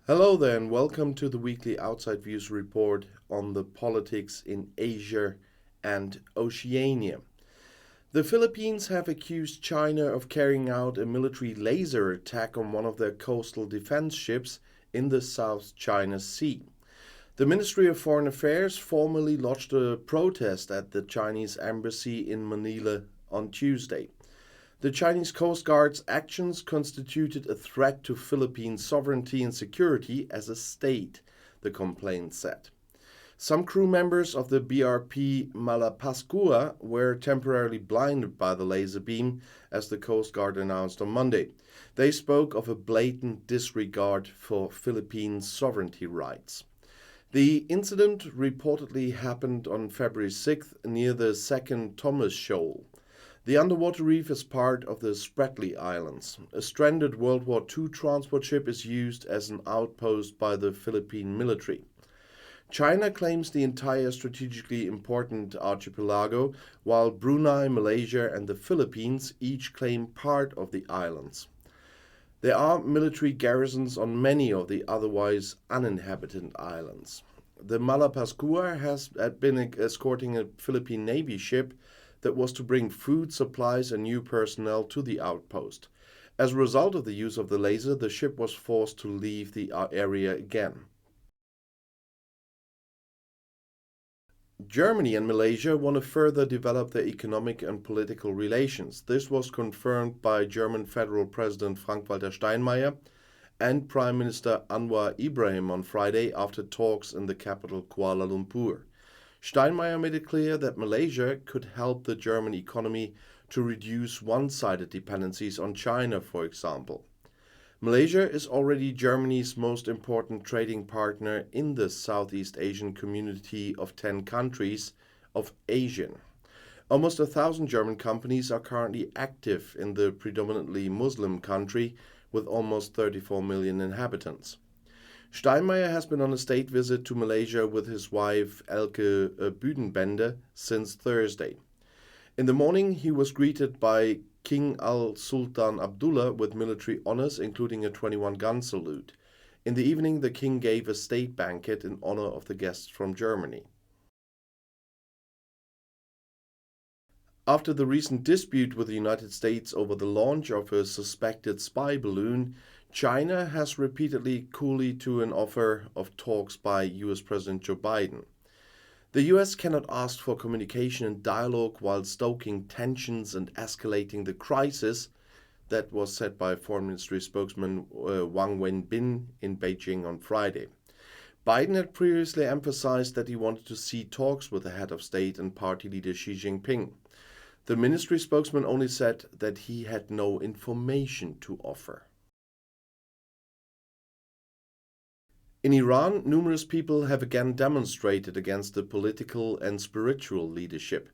Hello there, and welcome to the weekly Outside Views report on the politics in Asia and Oceania. The Philippines have accused China of carrying out a military laser attack on one of their coastal defense ships in the South China Sea. The Ministry of Foreign Affairs formally lodged a protest at the Chinese embassy in Manila on Tuesday. The Chinese Coast Guard's actions constituted a threat to Philippine sovereignty and security as a state, the complaint said. Some crew members of the BRP Malapascua were temporarily blinded by the laser beam, as the Coast Guard announced on Monday. They spoke of a blatant disregard for Philippine sovereignty rights. The incident reportedly happened on February 6th near the second Thomas Shoal. The underwater reef is part of the Spratly Islands. A stranded World War II transport ship is used as an outpost by the Philippine military. China claims the entire strategically important archipelago, while Brunei, Malaysia, and the Philippines each claim part of the islands. There are military garrisons on many of the otherwise uninhabited islands. The Malapascua has been escorting a Philippine Navy ship that was to bring food, supplies, and new personnel to the outpost. As a result of the use of the laser, the ship was forced to leave the area again. Germany and Malaysia want to further develop their economic and political relations. This was confirmed by German Federal President Frank-Walter Steinmeier and Prime Minister Anwar Ibrahim on Friday after talks in the capital Kuala Lumpur. Steinmeier made it clear that Malaysia could help the German economy to reduce one-sided dependencies on China, for example. Malaysia is already Germany's most important trading partner in the Southeast Asian community of 10 countries of ASEAN. Almost 1,000 German companies are currently active in the predominantly Muslim country with almost 34 million inhabitants. Steinmeier has been on a state visit to Malaysia with his wife Elke Büdenbender since Thursday. In the morning, he was greeted by King Al-Sultan Abdullah with military honors, including a 21-gun salute. In the evening, the king gave a state banquet in honor of the guests from Germany. After the recent dispute with the United States over the launch of a suspected spy balloon, China has repeatedly coolly to an offer of talks by US President Joe Biden. The US cannot ask for communication and dialogue while stoking tensions and escalating the crisis, that was said by Foreign Ministry spokesman Wang Wenbin in Beijing on Friday. Biden had previously emphasized that he wanted to see talks with the head of state and party leader Xi Jinping. The ministry spokesman only said that he had no information to offer. In Iran, numerous people have again demonstrated against the political and spiritual leadership.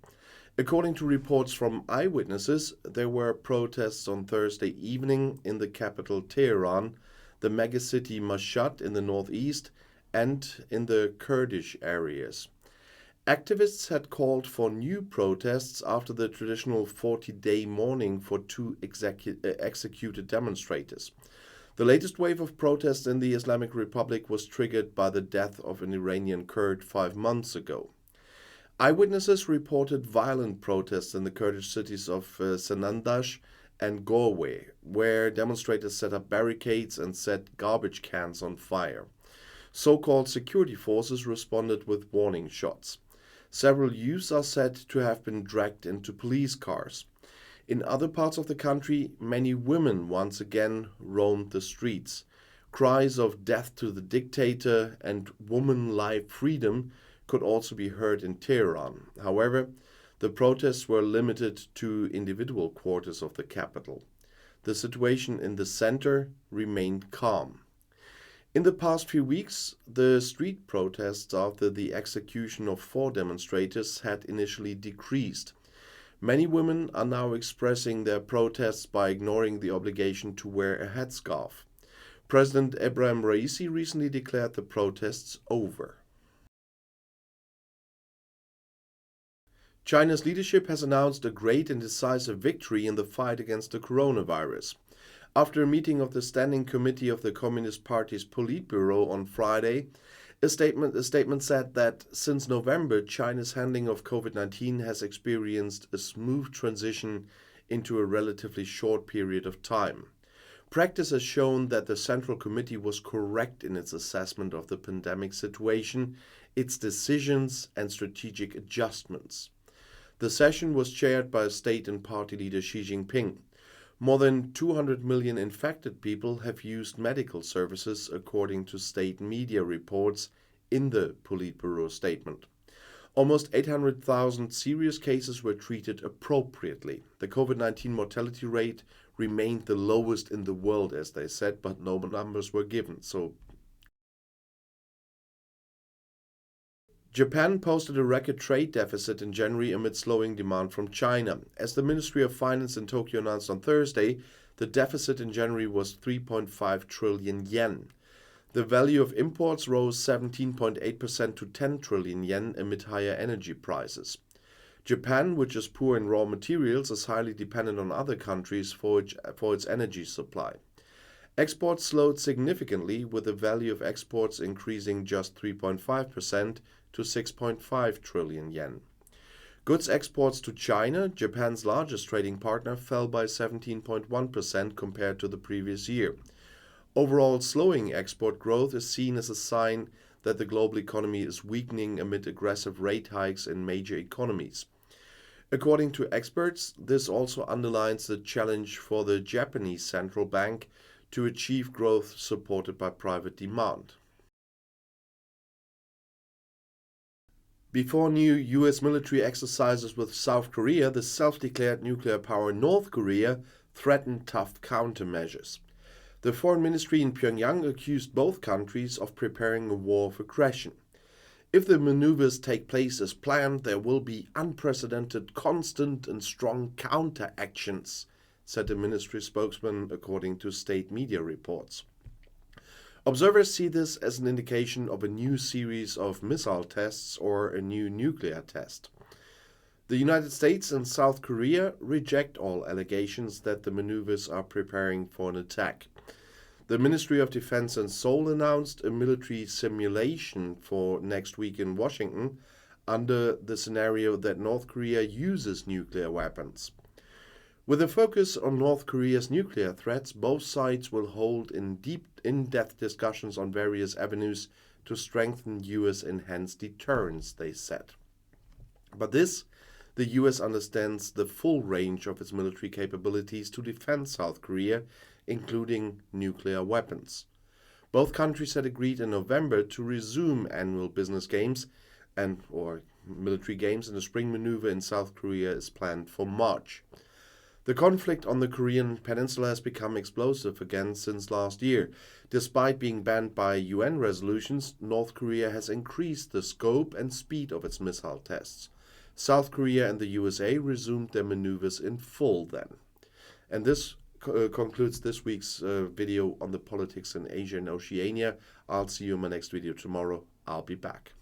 According to reports from eyewitnesses, there were protests on Thursday evening in the capital Tehran, the megacity Mashhad in the northeast, and in the Kurdish areas. Activists had called for new protests after the traditional 40-day mourning for two executed demonstrators. The latest wave of protests in the Islamic Republic was triggered by the death of an Iranian Kurd 5 months ago. Eyewitnesses reported violent protests in the Kurdish cities of Sanandaj and Gorwe, where demonstrators set up barricades and set garbage cans on fire. So-called security forces responded with warning shots. Several youths are said to have been dragged into police cars. In other parts of the country, many women once again roamed the streets. Cries of death to the dictator and woman life freedom could also be heard in Tehran. However, the protests were limited to individual quarters of the capital. The situation in the center remained calm. In the past few weeks, the street protests after the execution of 4 demonstrators had initially decreased. Many women are now expressing their protests by ignoring the obligation to wear a headscarf. President Ebrahim Raisi recently declared the protests over. China's leadership has announced a great and decisive victory in the fight against the coronavirus. After a meeting of the Standing Committee of the Communist Party's Politburo on Friday, a statement said that since November, China's handling of COVID-19 has experienced a smooth transition into a relatively short period of time. Practice has shown that the Central Committee was correct in its assessment of the pandemic situation, its decisions, and strategic adjustments. The session was chaired by state and party leader Xi Jinping. More than 200 million infected people have used medical services, according to state media reports in the Politburo statement. Almost 800,000 serious cases were treated appropriately. The COVID-19 mortality rate remained the lowest in the world, as they said, but no numbers were given. Japan posted a record trade deficit in January amid slowing demand from China. As the Ministry of Finance in Tokyo announced on Thursday, the deficit in January was 3.5 trillion yen. The value of imports rose 17.8% to 10 trillion yen amid higher energy prices. Japan, which is poor in raw materials, is highly dependent on other countries for its energy supply. Exports slowed significantly, with the value of exports increasing just 3.5% to 6.5 trillion yen. Goods exports to China, Japan's largest trading partner, fell by 17.1% compared to the previous year. Overall, slowing export growth is seen as a sign that the global economy is weakening amid aggressive rate hikes in major economies. According to experts, this also underlines the challenge for the Japanese central bank to achieve growth supported by private demand. Before new US military exercises with South Korea, the self-declared nuclear power North Korea threatened tough countermeasures. The foreign ministry in Pyongyang accused both countries of preparing a war of aggression. If the maneuvers take place as planned, there will be unprecedented, constant and strong counter-actions, said the ministry spokesman according to state media reports. Observers see this as an indication of a new series of missile tests or a new nuclear test. The United States and South Korea reject all allegations that the maneuvers are preparing for an attack. The Ministry of Defense in Seoul announced a military simulation for next week in Washington under the scenario that North Korea uses nuclear weapons. With a focus on North Korea's nuclear threats, both sides will hold in-depth discussions on various avenues to strengthen US enhanced deterrence, they said. But the US understands the full range of its military capabilities to defend South Korea, including nuclear weapons. Both countries had agreed in November to resume annual business games or military games, and the spring maneuver in South Korea is planned for March. The conflict on the Korean peninsula has become explosive again since last year. Despite being banned by UN resolutions, North Korea has increased the scope and speed of its missile tests. South Korea and the USA resumed their maneuvers in full then. And this concludes this week's video on the politics in Asia and Oceania. I'll see you in my next video tomorrow. I'll be back.